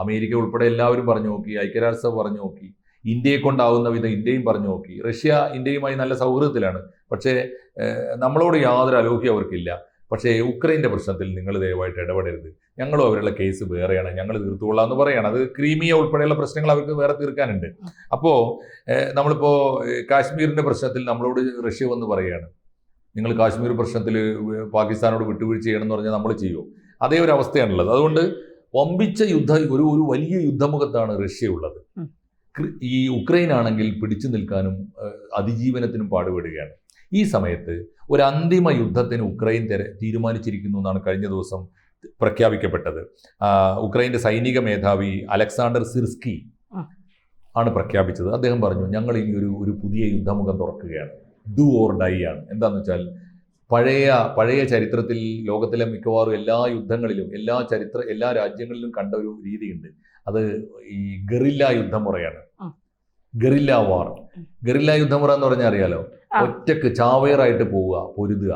America ഉൾപ്പെടെ എല്ലാവരും പറഞ്ഞു നോക്കി, ഐക്യരാഷ്ട്രസഭ പറഞ്ഞു നോക്കി, ഇന്ത്യയെ കൊണ്ടാവുന്ന വിധം ഇന്ത്യയും പറഞ്ഞു നോക്കി. റഷ്യ ഇന്ത്യയുമായി നല്ല സൗഹൃദത്തിലാണ്, പക്ഷേ നമ്മളോട് യാതൊരു അലോഹ്യം അവർക്കില്ല. പക്ഷേ ഉക്രൈൻ്റെ പ്രശ്നത്തിൽ നിങ്ങൾ ദയവായിട്ട് ഇടപെടരുത്, ഞങ്ങളും അവരുടെ കേസ് വേറെയാണ്, ഞങ്ങൾ തീർത്തുകൊള്ളാം എന്ന് പറയുകയാണ്. അത് ക്രീമിയ ഉൾപ്പെടെയുള്ള പ്രശ്നങ്ങൾ അവർക്ക് വേറെ തീർക്കാനുണ്ട്. അപ്പോൾ നമ്മളിപ്പോൾ കാശ്മീരിൻ്റെ പ്രശ്നത്തിൽ നമ്മളോട് റഷ്യ വന്ന് പറയുകയാണ്, നിങ്ങൾ കാശ്മീർ പ്രശ്നത്തിൽ പാകിസ്ഥാനോട് വിട്ടുവീഴ്ച ചെയ്യണമെന്ന് പറഞ്ഞാൽ നമ്മൾ ചെയ്യുമോ? അതേ ഒരു അവസ്ഥയാണുള്ളത്. അതുകൊണ്ട് വമ്പിച്ച ഒരു വലിയ യുദ്ധമുഖത്താണ് റഷ്യ ഉള്ളത്. ഈ ഉക്രൈൻ ആണെങ്കിൽ പിടിച്ചു നിൽക്കാനും അതിജീവനത്തിനും പാടുപെടുകയാണ്. ഈ സമയത്ത് ഒരു അന്തിമ യുദ്ധത്തിന് ഉക്രൈൻ തീരുമാനിച്ചിരിക്കുന്നു എന്നാണ് കഴിഞ്ഞ ദിവസം പ്രഖ്യാപിക്കപ്പെട്ടത്. ഉക്രൈൻ്റെ സൈനിക മേധാവി അലക്സാണ്ടർ സിർസ്കി ആണ് പ്രഖ്യാപിച്ചത്. അദ്ദേഹം പറഞ്ഞു, ഞങ്ങൾ ഇനി ഒരു പുതിയ യുദ്ധമുഖം തുറക്കുകയാണ്, ഡു ഓർ ഡൈ ആണ്. എന്താണെന്ന് വെച്ചാൽ പഴയ ചരിത്രത്തിൽ ലോകത്തിലെ മിക്കവാറും എല്ലാ യുദ്ധങ്ങളിലും എല്ലാ രാജ്യങ്ങളിലും കണ്ട ഒരു രീതിയുണ്ട്. അത് ഈ ഗറില്ല യുദ്ധമുറയാണ്. ഗറില്ല വാർ. ഗറില്ല യുദ്ധമുറ എന്ന് പറഞ്ഞാൽ അറിയാലോ, ഒറ്റക്ക് ചാവേറായിട്ട് പോവുക, പൊരുതുക.